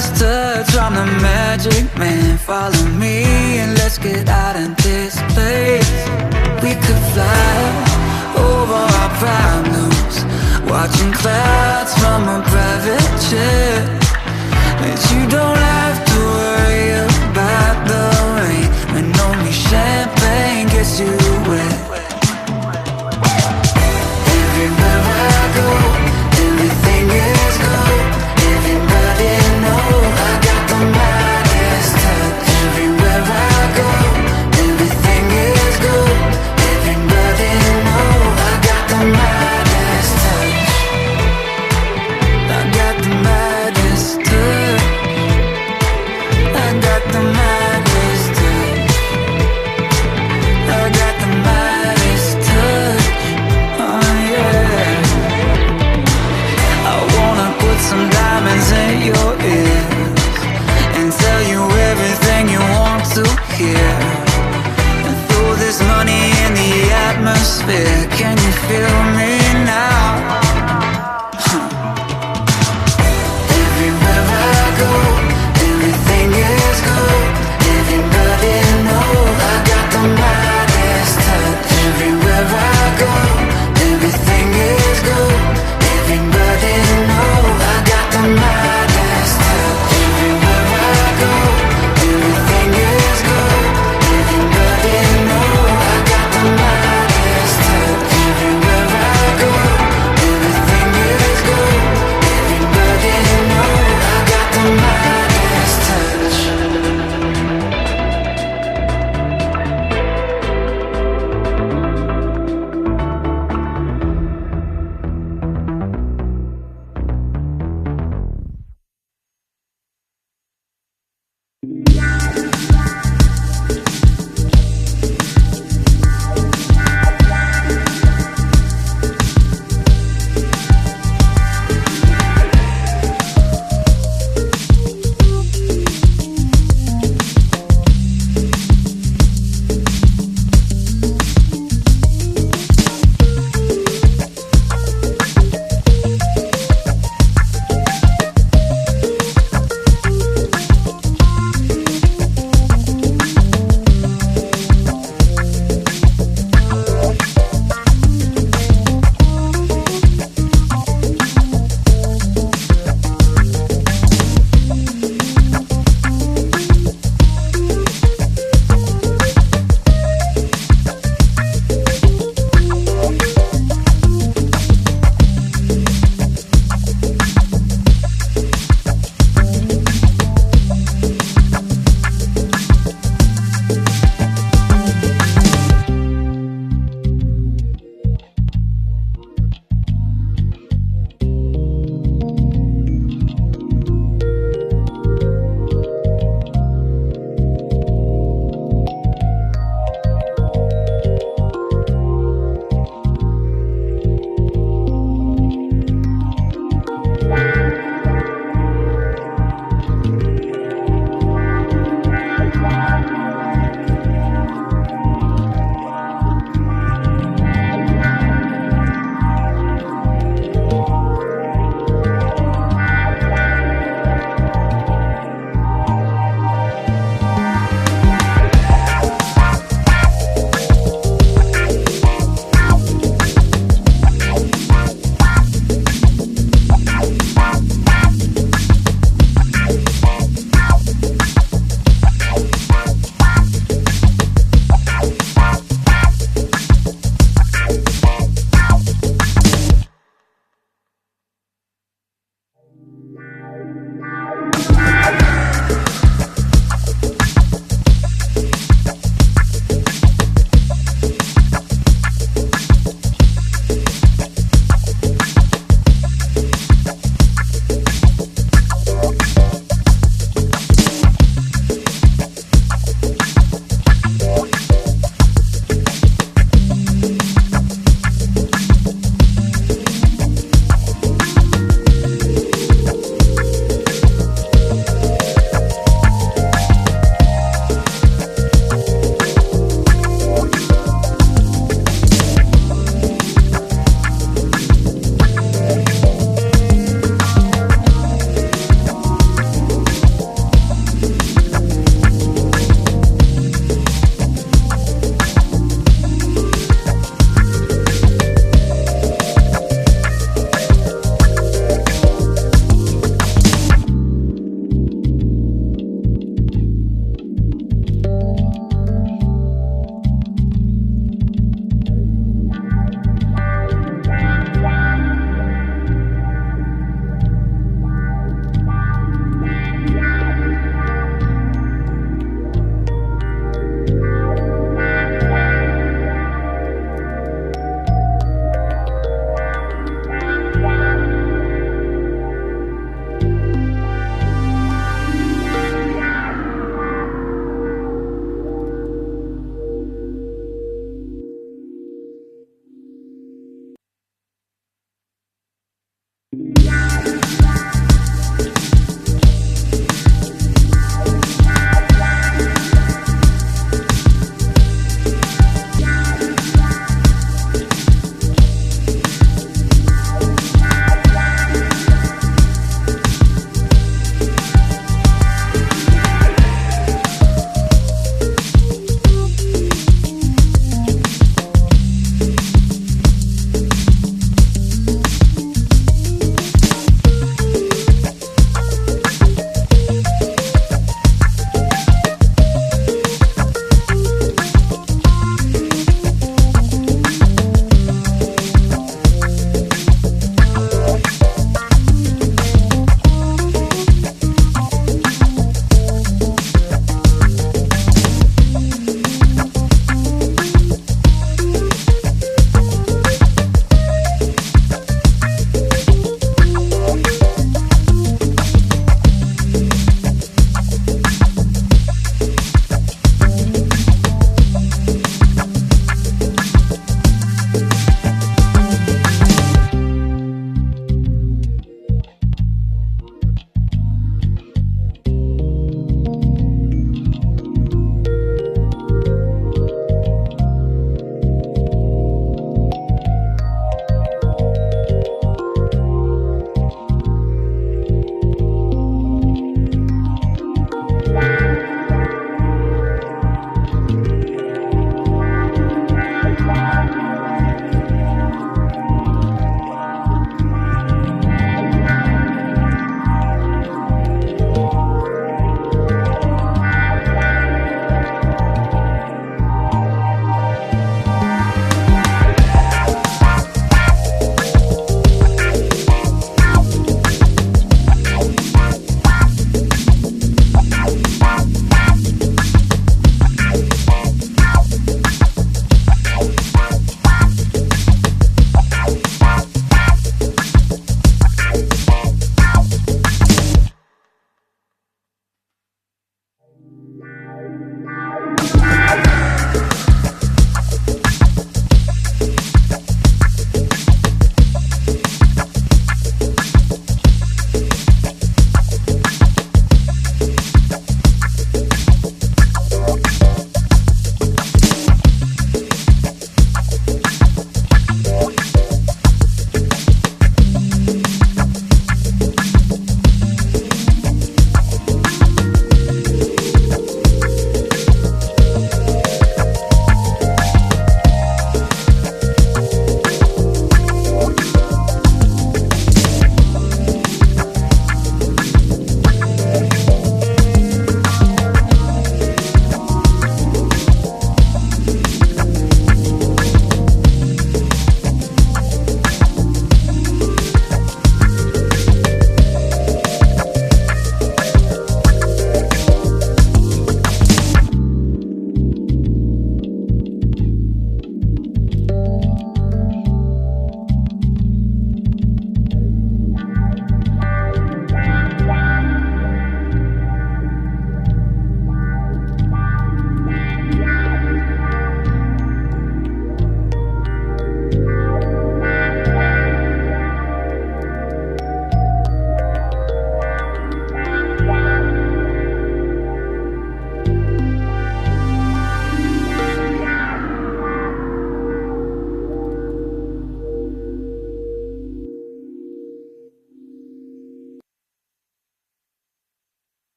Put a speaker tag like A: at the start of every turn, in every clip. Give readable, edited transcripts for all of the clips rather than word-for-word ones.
A: Midas touch, I'm the magic man. Follow me and let's get out of this place. We could fly over our problems, watching clouds from a private jet. But you don't have to worry about the rain when only champagne gets you wet. Everywhere I go, everything is gold. Everybody know I got the Midas touch. Everywhere I go, everything is gold. Everybody know I got the Midas touch. I got the Midas touch. I got the Midas touch. I got the Midas touch. Oh yeah. I wanna put some diamonds in your ears and tell you everything you want to hear, and throw this money in the atmosphere. Can you feel me now? Everywhere I go, everything is gold. Everybody know I got the Midas touch. Everywhere I go, everything is gold. Everybody know I got the Midas touch. Everywhere I go, everything is gold. Everybody know I got the Midas touch. Everywhere I go, everything is gold. Everybody know I got the Midas touch.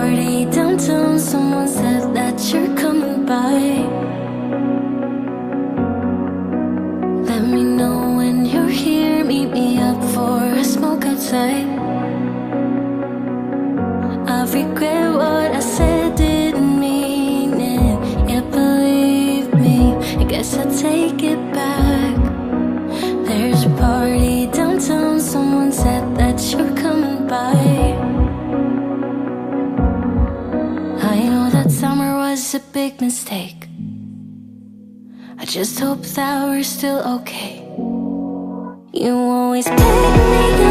A: party downtown, someone said that you're coming by. Let me know when you're here, meet me up for a smoke outside. I regret what I said, didn't mean it. Yeah, believe me, I guess I'll take it back. There's a party downtown, someone said that you're coming by. I know that summer was a big mistake. I just hope that we're still okay. You always pick me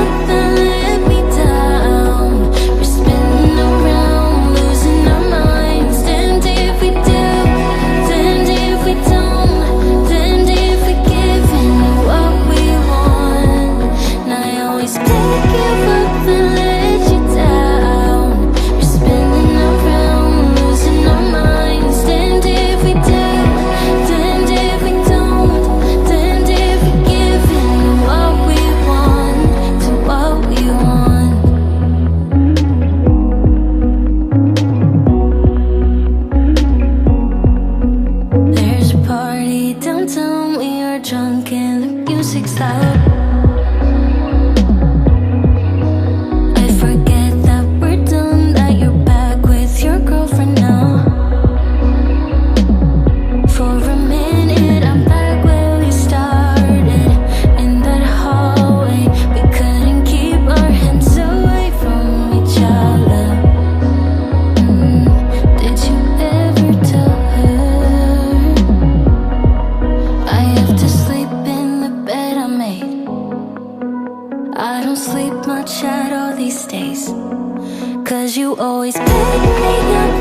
A: up and let me down. We're spinning around, losing our minds. Damned if we do, damned if we don't, damned if we give in what we want. And I always pick you up and let you down. We're spinning around, losing our minds. Damned if we do, damned if we don't, damned if we give in what we want, to what we want. There's a party downtown, we are drunk and the music's loud. I forget that we're done, that you're back with your girlfriend now. For a minute I'm back where we started, in that hallway. We couldn't keep our hands away from each other. Did you ever tell her? I have to sleep in the bed I made. I don't sleep much at all these days, 'cause you always pick me up